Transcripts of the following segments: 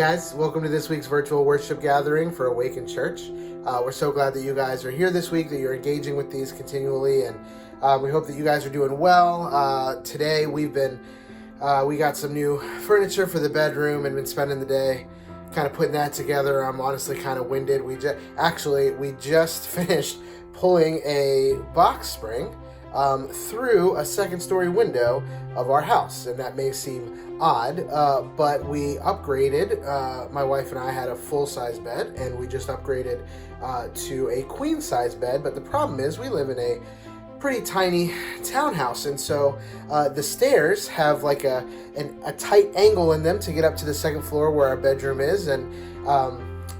guys, welcome to this week's virtual worship gathering for Awaken Church. We're so glad that you guys are here this week, that you're engaging with these continually, and we hope that you guys are doing well. Today we got some new furniture for the bedroom and been spending the day kind of putting that together. I'm honestly kind of winded. We just finished pulling a box spring through a second-story window of our house, and that may seem odd, but we upgraded. My wife and I had a full-size bed, and we just upgraded to a queen-size bed. But the problem is, we live in a pretty tiny townhouse, and so the stairs have like a tight angle in them to get up to the second floor where our bedroom is, and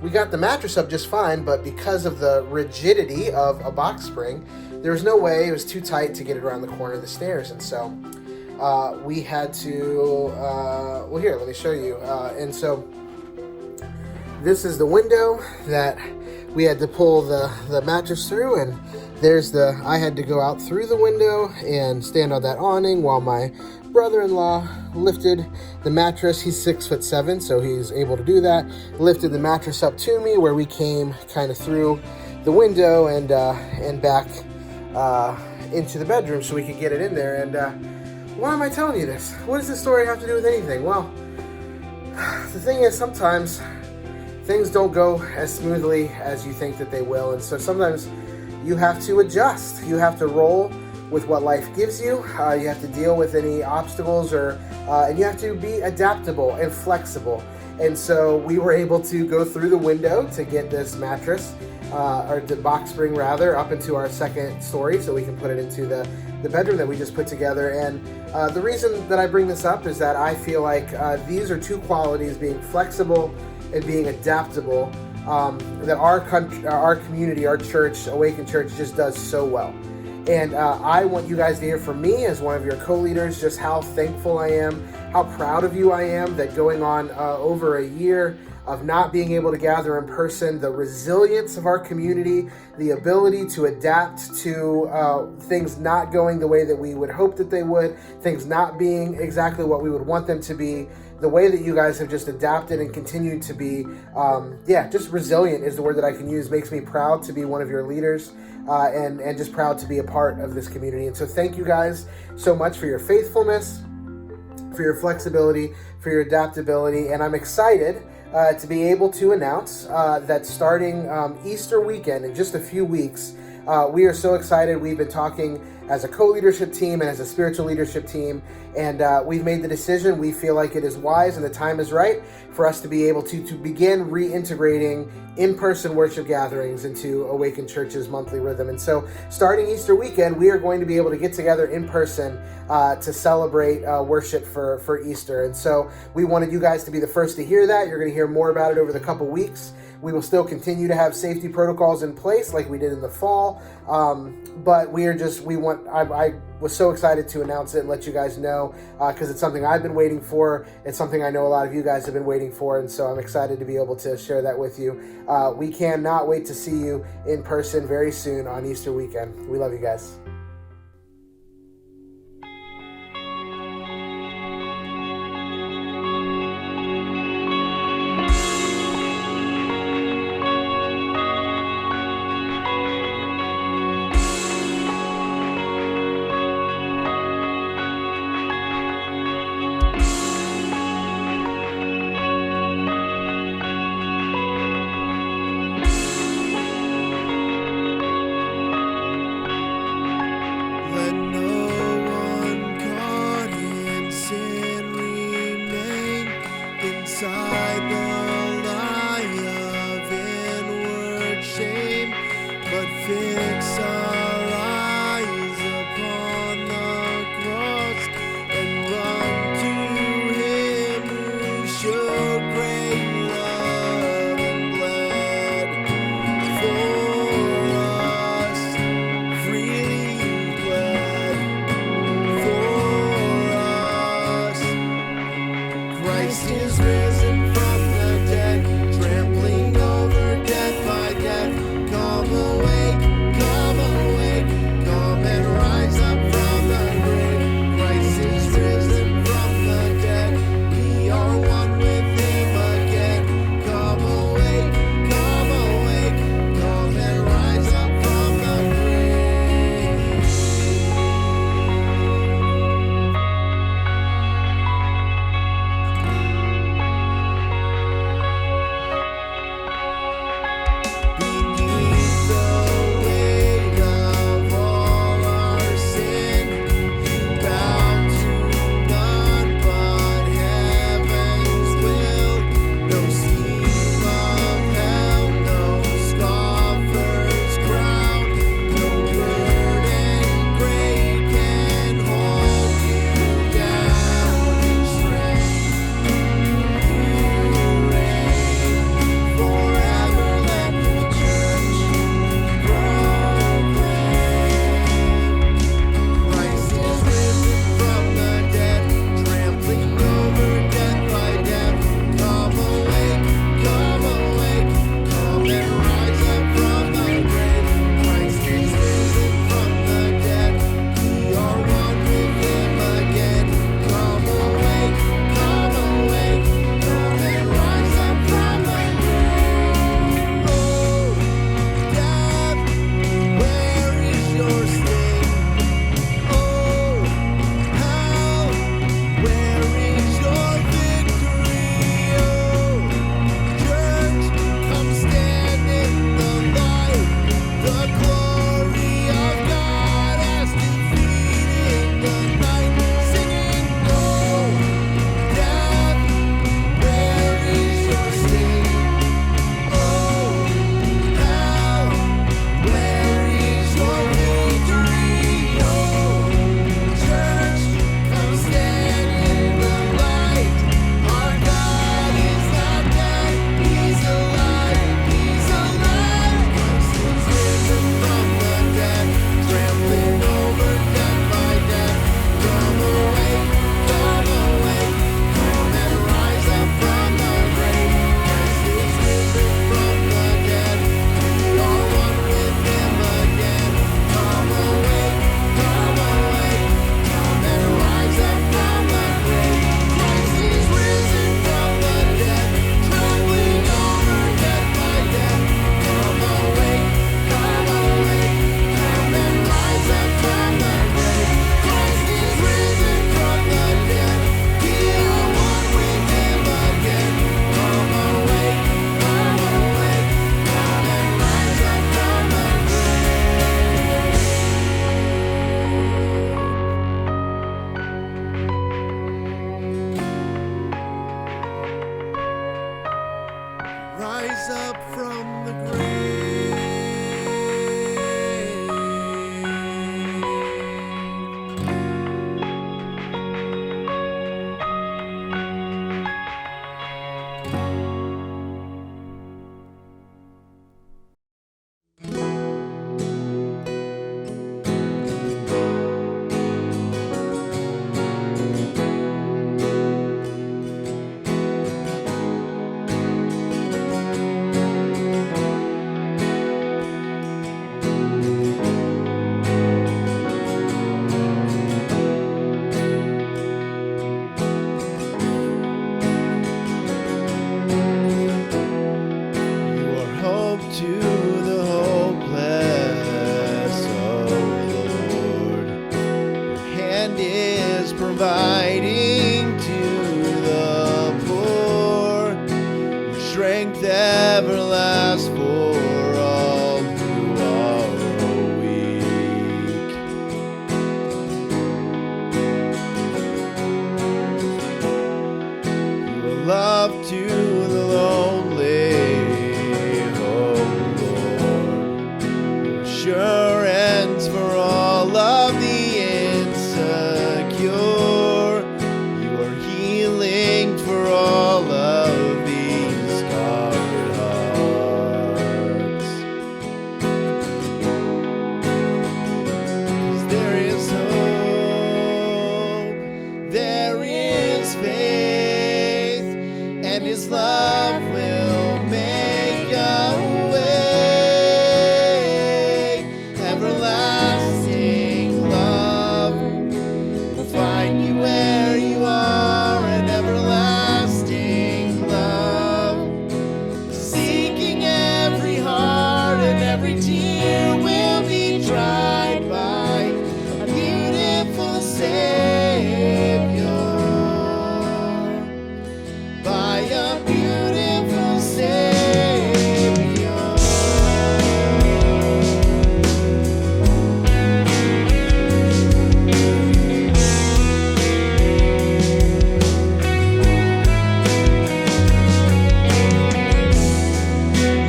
we got the mattress up just fine, but because of the rigidity of a box spring, there was no way. It was too tight to get it around the corner of the stairs, and so we had to, well, here, let me show you. And so this is the window that we had to pull the mattress through, and I had to go out through the window and stand on that awning while my brother-in-law lifted the mattress. He's 6'7", so he's able to do that. Lifted the mattress up to me where we came kind of through the window and back into the bedroom so we could get it in there. And why am I telling you this? What does this story have to do with anything? Well, the thing is, sometimes things don't go as smoothly as you think that they will, and so sometimes you have to adjust. You have to roll with what life gives you. You have to deal with any obstacles, and you have to be adaptable and flexible. And so we were able to go through the window to get this mattress, or the box spring rather, up into our second story so we can put it into the bedroom that we just put together. And the reason that I bring this up is that I feel like these are two qualities, being flexible and being adaptable, that our community, our church, Awaken Church, just does so well. And I want you guys to hear from me as one of your co-leaders just how thankful I am, how proud of you I am that going on over a year of not being able to gather in person, the resilience of our community, the ability to adapt to things not going the way that we would hope that they would, things not being exactly what we would want them to be, the way that you guys have just adapted and continued to be, just resilient is the word that I can use, makes me proud to be one of your leaders, and just proud to be a part of this community. And so thank you guys so much for your faithfulness, for your flexibility, for your adaptability, and I'm excited to be able to announce that starting Easter weekend in just a few weeks, we are so excited. We've been talking as a co-leadership team and as a spiritual leadership team, and we've made the decision. We feel like it is wise and the time is right for us to be able to begin reintegrating in-person worship gatherings into Awaken Church's monthly rhythm. And so starting Easter weekend, we are going to be able to get together in person to celebrate worship for Easter. And so we wanted you guys to be the first to hear that. You're going to hear more about it over the couple weeks. We will still continue to have safety protocols in place like we did in the fall. But I was so excited to announce it and let you guys know because it's something I've been waiting for. It's something I know a lot of you guys have been waiting for. And so I'm excited to be able to share that with you. We cannot wait to see you in person very soon on Easter weekend. We love you guys. and is providing to the poor. Your strength ever lasts for all who are weak. Your love to the lonely, oh Lord. Your assurance for all of the insecure. You are healing for all of these scarred hearts. 'Cause there is hope, there is faith, and His love will make a way. Everlasting love will find you where you are, an everlasting love, seeking every heart, and every tear will be dried by a beautiful Savior, by a beautiful Savior.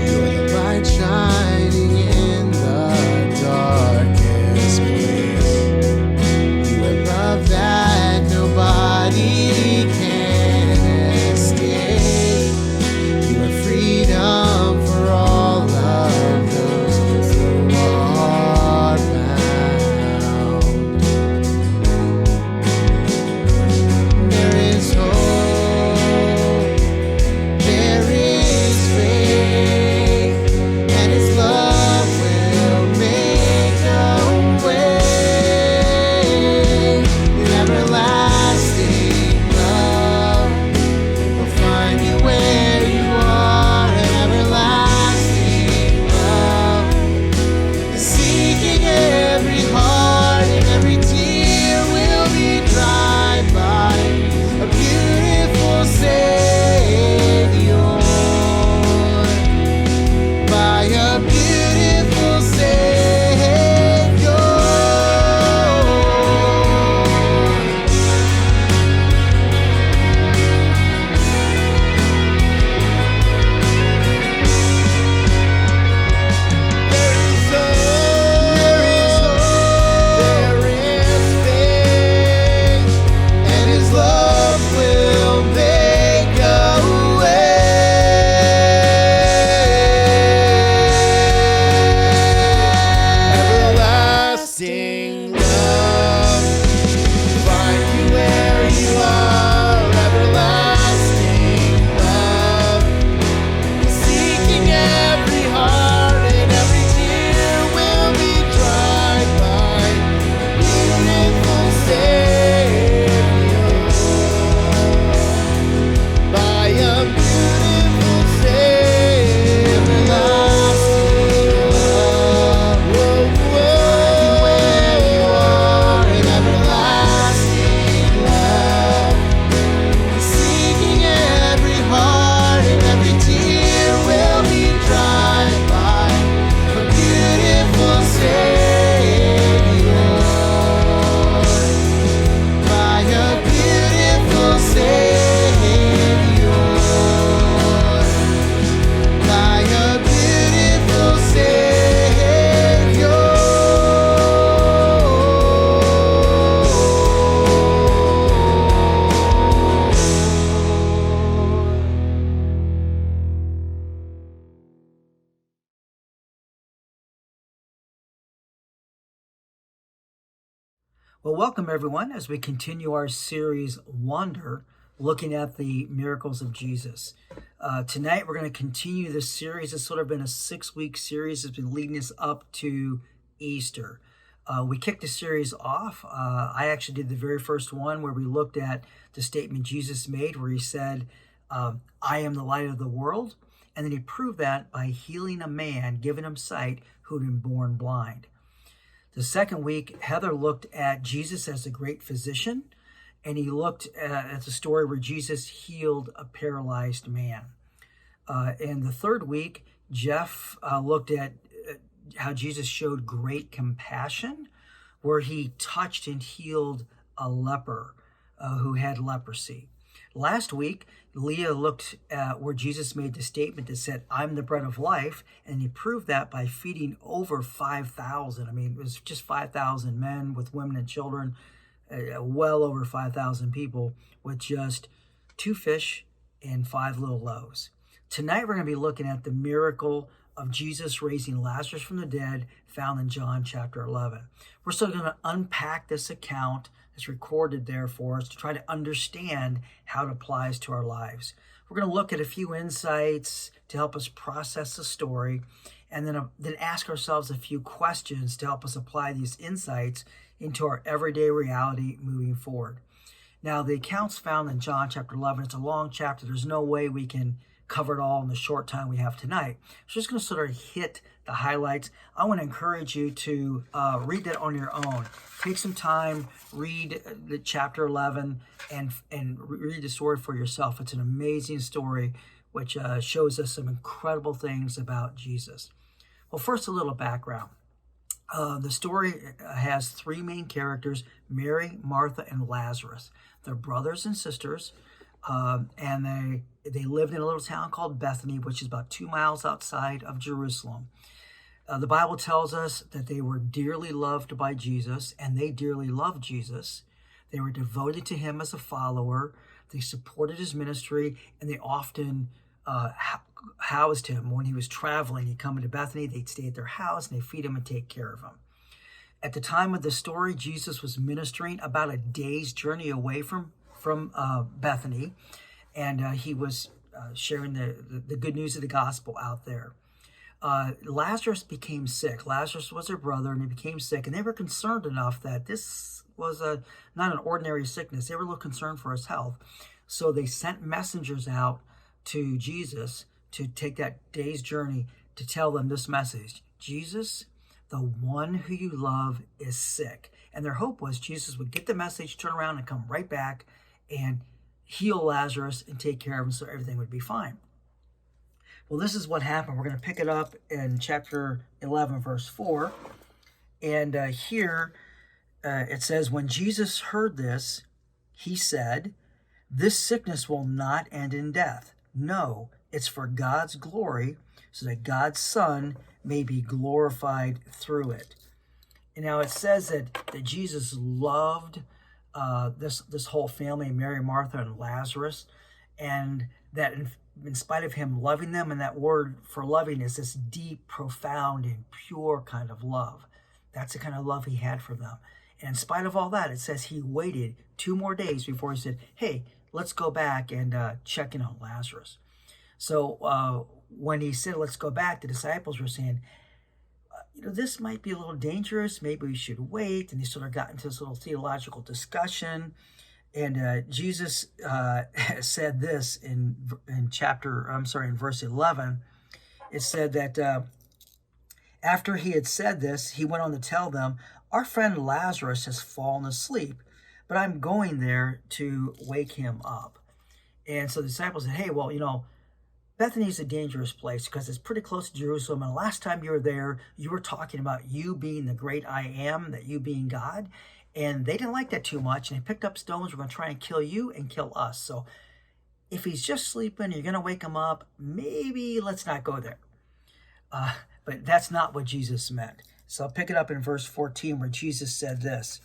You're the light shining in the darkest place. You are love that nobody can escape. You are freedom for all of those who are bound. There is hope, there is faith, and His love will make a way. Everlasting love will find you where you are, an everlasting love is seeking every heart, and every tear will be dried by a beautiful Savior, by a beautiful Savior. There is hope, there is faith, and His love will make a way. Everlasting love, find you where you are. Everlasting love, seeking every heart, and every tear will be dried by a beautiful Savior, by a beautiful Savior. Everlasting love, find you where you are, an everlasting love, seeking every heart, and every tear will be dried by a beautiful Savior, by a beautiful Savior, by a beautiful Savior. Well, welcome everyone as we continue our series Wonder, looking at the miracles of Jesus. Tonight we're going to continue this series. It's sort of been a 6-week series. It's been leading us up to Easter. We kicked the series off. I actually did the very first one where we looked at the statement Jesus made where He said, I am the light of the world. And then He proved that by healing a man, giving him sight, who had been born blind. The second week, Heather looked at Jesus as a great physician, and he looked at the story where Jesus healed a paralyzed man. And the third week, Jeff looked at how Jesus showed great compassion, where he touched and healed a leper who had leprosy. Last week, Leah looked at where Jesus made the statement that said, "I'm the bread of life," and he proved that by feeding over 5,000. I mean, it was just 5,000 men with women and children, well over 5,000 people with just 2 fish and 5 little loaves. Tonight, we're going to be looking at the miracle of Jesus raising Lazarus from the dead, found in John chapter 11. We're still going to unpack this account that's recorded there for us to try to understand how it applies to our lives. We're going to look at a few insights to help us process the story, and then ask ourselves a few questions to help us apply these insights into our everyday reality moving forward. Now, the accounts found in John chapter 11, it's a long chapter. There's no way we can cover it all in the short time we have tonight. So just going to sort of hit the highlights. I want to encourage you to read that on your own. Take some time, read the chapter 11, and read the story for yourself. It's an amazing story which shows us some incredible things about Jesus. Well, first, a little background. The story has 3 main characters: Mary, Martha, and Lazarus. They're brothers and sisters, and they lived in a little town called Bethany, which is about 2 miles outside of Jerusalem. The Bible tells us that they were dearly loved by Jesus, and they dearly loved Jesus. They were devoted to him as a follower. They supported his ministry, and they often housed him. When he was traveling, he'd come into Bethany, they'd stay at their house, and they'd feed him and take care of him. At the time of the story, Jesus was ministering about a day's journey away from Bethany, and he was sharing the good news of the gospel out there. Lazarus became sick. Lazarus was her brother, and he became sick, and they were concerned enough that this was not an ordinary sickness. They were a little concerned for his health. So they sent messengers out to Jesus to take that day's journey to tell them this message: Jesus, the one who you love, is sick. And their hope was Jesus would get the message, turn around, and come right back and heal Lazarus and take care of him so everything would be fine. Well, this is what happened. We're going to pick it up in chapter 11, verse 4. And here it says, "When Jesus heard this, he said, 'This sickness will not end in death. No, it's for God's glory, so that God's Son may be glorified through it.'" And now it says that Jesus loved this whole family, Mary, Martha, and Lazarus, and that in spite of him loving them, and that word for loving is this deep, profound, and pure kind of love. That's the kind of love he had for them. And in spite of all that, it says he waited 2 more days before he said, "Hey, let's go back and check in on Lazarus." So when he said, "Let's go back," the disciples were saying, this might be a little dangerous. Maybe we should wait. And they sort of got into this little theological discussion. And Jesus said this in verse 11. It said that after he had said this, he went on to tell them, "Our friend Lazarus has fallen asleep, but I'm going there to wake him up." And so the disciples said, "Hey, well, Bethany is a dangerous place because it's pretty close to Jerusalem. And the last time you were there, you were talking about you being the great I am, that you being God. And they didn't like that too much. And they picked up stones. We're going to try and kill you and kill us. So if he's just sleeping, you're going to wake him up. Maybe let's not go there." But that's not what Jesus meant. So I'll pick it up in verse 14 where Jesus said this.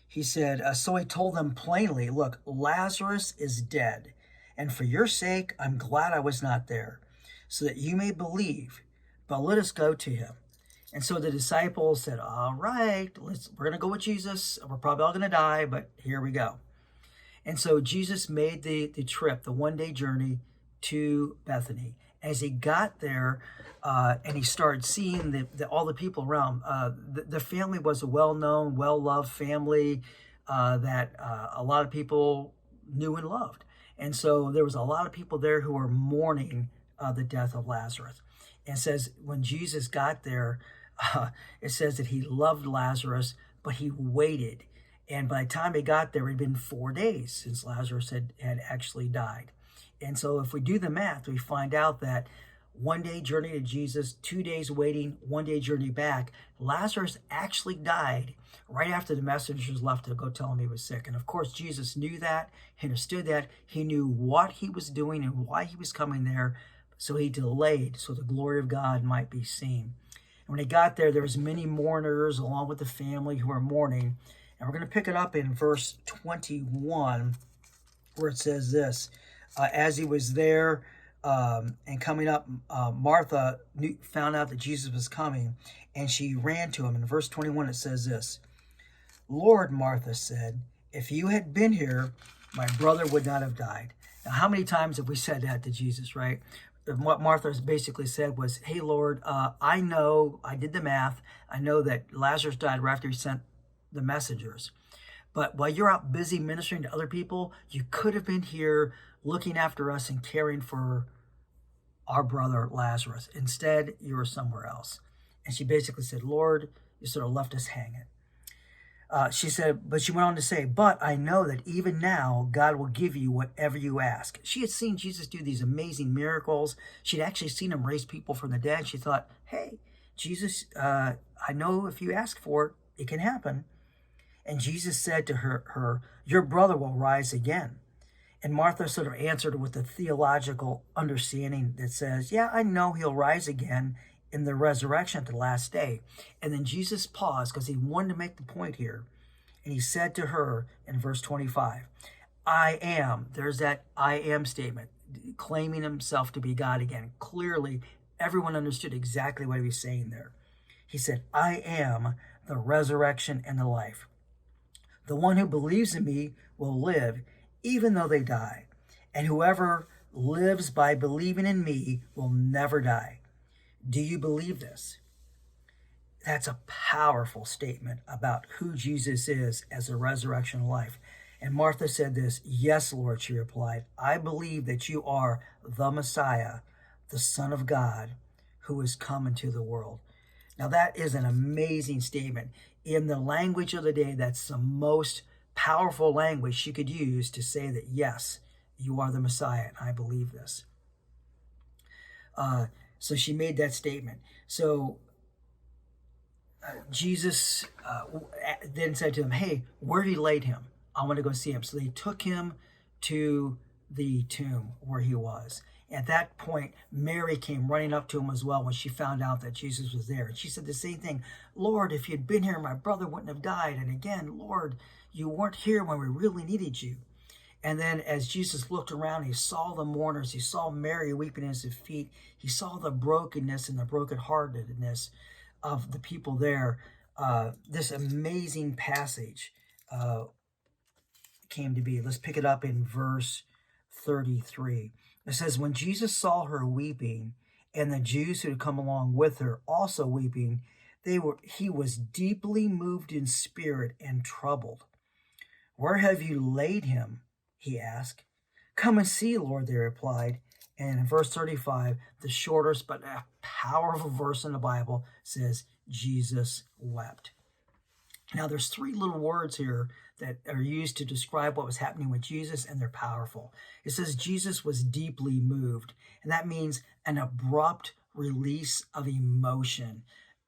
He said, "So he told them plainly, 'Look, Lazarus is dead. And for your sake, I'm glad I was not there, so that you may believe. But let us go to him.' And so the disciples said, 'All right, we're going to go with Jesus. We're probably all going to die, but here we go.' And so Jesus made the trip, the 1-day journey to Bethany. As he got there and he started seeing all the people around, the family was a well-known, well-loved family that a lot of people knew and loved. And so there was a lot of people there who were mourning the death of Lazarus. And it says when Jesus got there, it says that he loved Lazarus, but he waited. And by the time he got there, it had been 4 days since Lazarus had actually died. And so if we do the math, we find out that 1 day journey to Jesus, 2 days waiting, 1 day journey back. Lazarus actually died right after the messengers left to go tell him he was sick. And of course, Jesus knew that, he understood that. He knew what he was doing and why he was coming there. So he delayed so the glory of God might be seen. And when he got there, there was many mourners along with the family who were mourning. And we're going to pick it up in verse 21, where it says this. As he was there and coming up, Martha found out that Jesus was coming, and she ran to him. In verse 21, it says this. Lord, Martha said, if you had been here, my brother would not have died. Now, how many times have we said that to Jesus, right? What Martha basically said was, hey, Lord, I know, I did the math. I know that Lazarus died right after he sent the messengers. But while you're out busy ministering to other people, you could have been here looking after us and caring for our brother Lazarus. Instead, you were somewhere else. And she basically said, Lord, you sort of left us hanging. She said, but she went on to say, but I know that even now God will give you whatever you ask. She had seen Jesus do these amazing miracles. She'd actually seen him raise people from the dead. She thought, hey, Jesus, I know if you ask for it, it can happen. And Jesus said to her, your brother will rise again. And Martha sort of answered with a theological understanding that says, yeah, I know he'll rise again in the resurrection at the last day. And then Jesus paused because he wanted to make the point here. And he said to her in verse 25, I am. There's that I am statement, claiming himself to be God again. Clearly, everyone understood exactly what he was saying there. He said, I am the resurrection and the life. The one who believes in me will live even though they die. And whoever lives by believing in me will never die. Do you believe this? That's a powerful statement about who Jesus is as a resurrection life. And Martha said this, yes, Lord, she replied, I believe that you are the Messiah, the Son of God, who has come into the world. Now that is an amazing statement. In the language of the day, that's the most powerful language she could use to say that, yes, you are the Messiah, and I believe this. So she made that statement. So Jesus then said to them, hey, where have you laid him? I want to go see him. So they took him to the tomb where he was. At that point, Mary came running up to him as well when she found out that Jesus was there. And she said the same thing, Lord, if you'd been here, my brother wouldn't have died. And again, Lord, you weren't here when we really needed you. And then as Jesus looked around, he saw the mourners. He saw Mary weeping at his feet. He saw the brokenness and the brokenheartedness of the people there. This amazing passage came to be. Let's pick it up in verse 33. It says, when Jesus saw her weeping, and the Jews who had come along with her also weeping, he was deeply moved in spirit and troubled. Where have you laid him? He asked. Come and see, Lord, they replied. And in verse 35, the shortest but a powerful verse in the Bible says, Jesus wept. Now, there's three little words here that are used to describe what was happening with Jesus, and they're powerful. It says Jesus was deeply moved, and that means an abrupt release of emotion,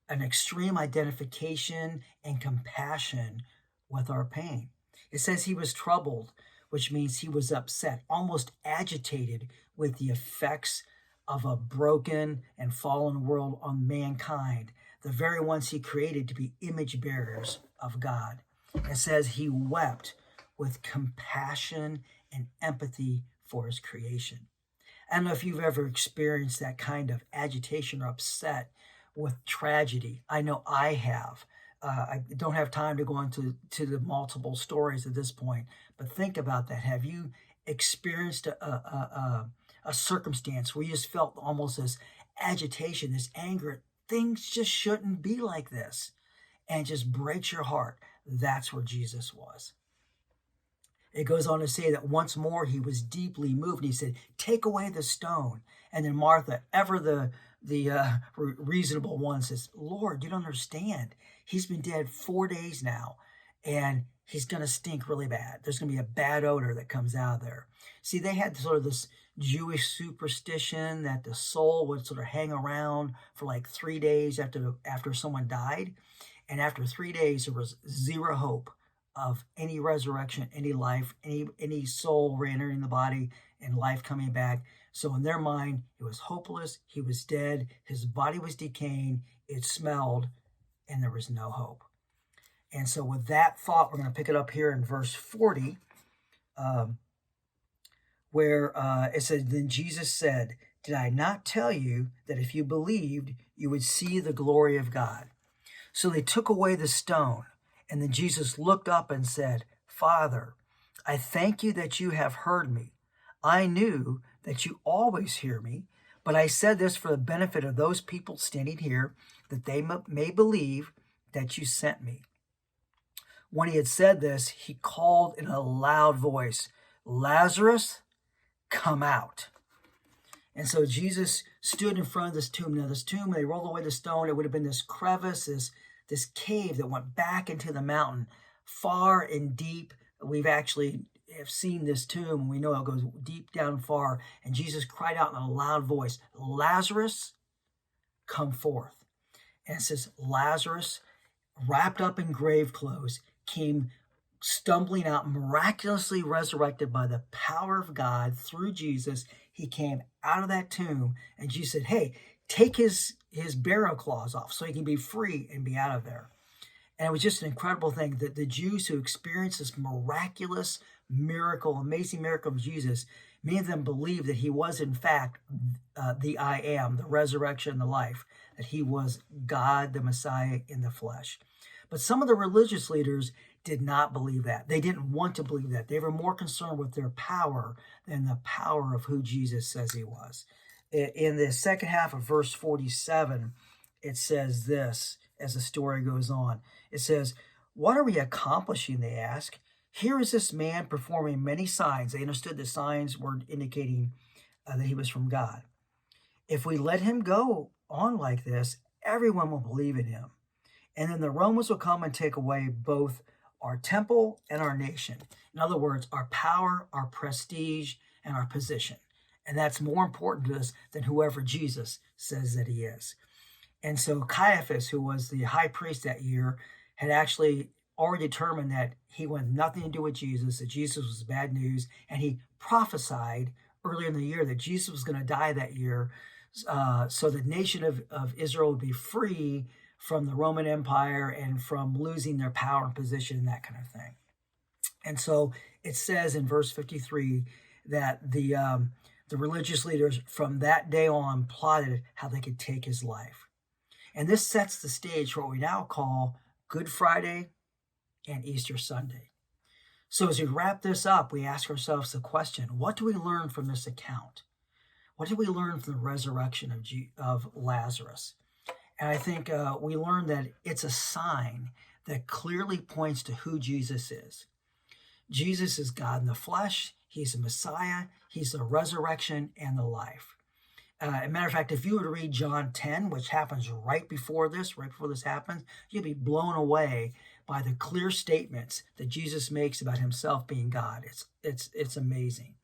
an extreme identification and compassion with our pain. It says he was troubled, which means he was upset, almost agitated with the effects of a broken and fallen world on mankind, the very ones he created to be image bearers of God. It says he wept with compassion and empathy for his creation. I don't know if you've ever experienced that kind of agitation or upset with tragedy. I know I have. I don't have time to go into the multiple stories at this point, but think about that. Have you experienced a circumstance where you just felt almost this agitation, this anger? Things just shouldn't be like this, and it just breaks your heart. That's where Jesus was. It goes on to say that once more he was deeply moved. He said, take away the stone. And then Martha, ever the reasonable one says, Lord, you don't understand. He's been dead 4 days now, and he's going to stink really bad. There's going to be a bad odor that comes out of there. See, they had sort of this Jewish superstition that the soul would sort of hang around for like 3 days after someone died. And after 3 days, there was zero hope of any resurrection, any life, any soul re-entering the body and life coming back. So in their mind, it was hopeless. He was dead. His body was decaying. It smelled, and there was no hope. And so with that thought, we're going to pick it up here in verse 40, where it says, Then Jesus said, Did I not tell you that if you believed, you would see the glory of God? So they took away the stone. And then Jesus looked up and said, Father, I thank you that you have heard me. I knew that you always hear me, but I said this for the benefit of those people standing here, that they may believe that you sent me. When he had said this, he called in a loud voice, Lazarus, come out. And so Jesus stood in front of this tomb. Now this tomb, they rolled away the stone. It would have been this crevice, this cave that went back into the mountain, far and deep. We've actually have seen this tomb, and we know it goes deep down far. And Jesus cried out in a loud voice, Lazarus, come forth. And it says, Lazarus, wrapped up in grave clothes, came stumbling out, miraculously resurrected by the power of God through Jesus. He came out of that tomb, and Jesus said, hey, take his burial clothes off so he can be free and be out of there. And it was just an incredible thing that the Jews who experienced this miraculous miracle, amazing miracle of Jesus, many of them believed that he was in fact the I am, the resurrection, the life, that he was God, the Messiah in the flesh. But some of the religious leaders did not believe that. They didn't want to believe that. They were more concerned with their power than the power of who Jesus says he was. In the second half of verse 47, it says this as the story goes on. It says, What are we accomplishing, they ask. Here is this man performing many signs. They understood the signs were indicating that he was from God. If we let him go on like this, everyone will believe in him. And then the Romans will come and take away both our temple and our nation. In other words, our power, our prestige, and our position. And that's more important to us than whoever Jesus says that he is. And so Caiaphas, who was the high priest that year, had actually already determined that he wanted nothing to do with Jesus, that Jesus was bad news, and he prophesied earlier in the year that Jesus was going to die that year, so the nation of Israel would be free from the Roman Empire and from losing their power and position and that kind of thing. And so it says in verse 53 that the religious leaders from that day on plotted how they could take his life. And this sets the stage for what we now call Good Friday and Easter Sunday. So as we wrap this up, we ask ourselves the question, what do we learn from this account? What did we learn from the resurrection of Lazarus? And I think we learned that it's a sign that clearly points to who Jesus is. Jesus is God in the flesh. He's the Messiah. He's the resurrection and the life. As a matter of fact, if you were to read John 10, which happens right before this happens, you'll be blown away by the clear statements that Jesus makes about himself being God. It's amazing.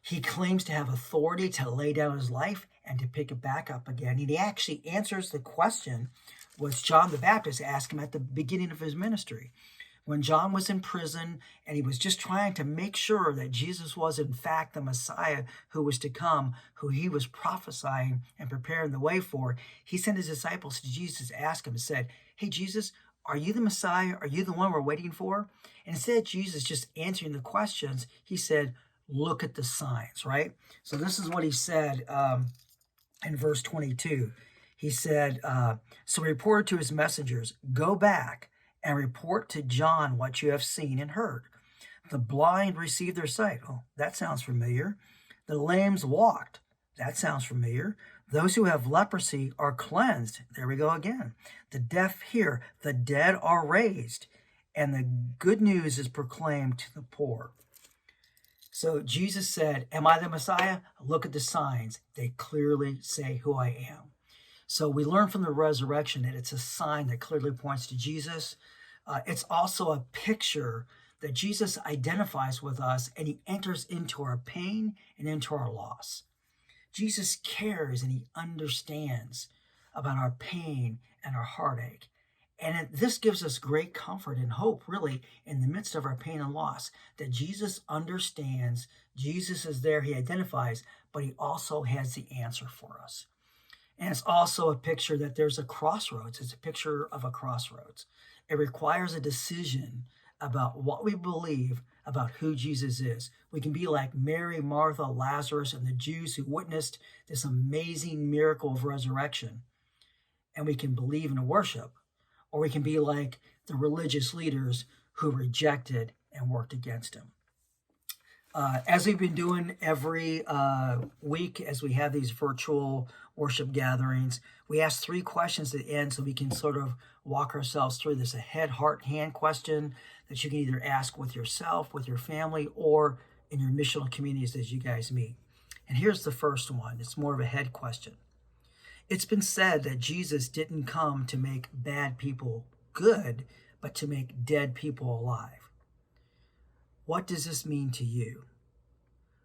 He claims to have authority to lay down his life and to pick it back up again. And he actually answers the question which John the Baptist asked him at the beginning of his ministry. When John was in prison and he was just trying to make sure that Jesus was in fact the Messiah who was to come, who he was prophesying and preparing the way for, he sent his disciples to Jesus to ask him and said, hey, Jesus, are you the Messiah? Are you the one we're waiting for? And instead of Jesus just answering the questions, he said, look at the signs, right? So this is what he said in verse 22. He said, so he reported to his messengers, go back and report to John what you have seen and heard. The blind received their sight. Oh, that sounds familiar. The lame walked. That sounds familiar. Those who have leprosy are cleansed. There we go again. The deaf hear. The dead are raised. And the good news is proclaimed to the poor. So Jesus said, am I the Messiah? Look at the signs. They clearly say who I am. So we learn from the resurrection that it's a sign that clearly points to Jesus. It's also a picture that Jesus identifies with us and he enters into our pain and into our loss. Jesus cares and he understands about our pain and our heartache. And this gives us great comfort and hope, really, in the midst of our pain and loss, that Jesus understands, Jesus is there, he identifies, but he also has the answer for us. And it's also a picture that there's a crossroads. It's a picture of a crossroads. It requires a decision about what we believe about who Jesus is. We can be like Mary, Martha, Lazarus, and the Jews who witnessed this amazing miracle of resurrection. And we can believe and worship. Or we can be like the religious leaders who rejected and worked against him. As we've been doing every week, as we have these virtual worship gatherings, we ask 3 questions at the end so we can sort of walk ourselves through this. A head, heart, hand question that you can either ask with yourself, with your family, or in your missional communities as you guys meet. And here's the first one. It's more of a head question. It's been said that Jesus didn't come to make bad people good, but to make dead people alive. What does this mean to you?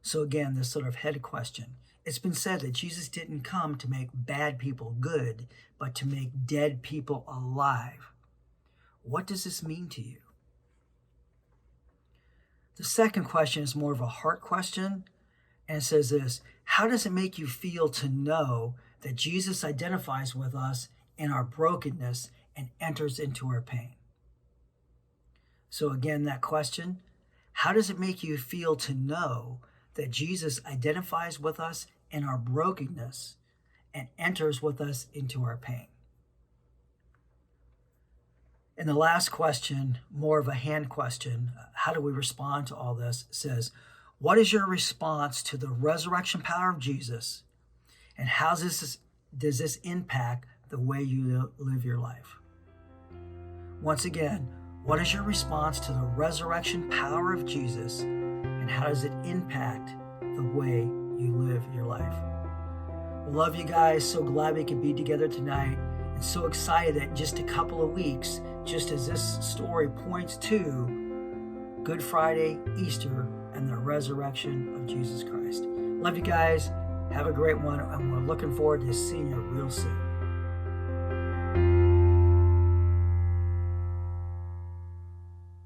So again, this sort of head question. It's been said that Jesus didn't come to make bad people good, but to make dead people alive. What does this mean to you? The second question is more of a heart question, and it says this: how does it make you feel to know that Jesus identifies with us in our brokenness and enters into our pain? So again, that question, how does it make you feel to know that Jesus identifies with us in our brokenness and enters with us into our pain? And the last question, more of a hand question, how do we respond to all this, says, what is your response to the resurrection power of Jesus, and how does this impact the way you live your life? Once again, what is your response to the resurrection power of Jesus, and how does it impact the way you live your life? We love you guys. So glad we could be together tonight, and so excited that in just a couple of weeks, just as this story points to Good Friday, Easter, and the resurrection of Jesus Christ. Love you guys. Have a great one, and we're looking forward to seeing you real soon.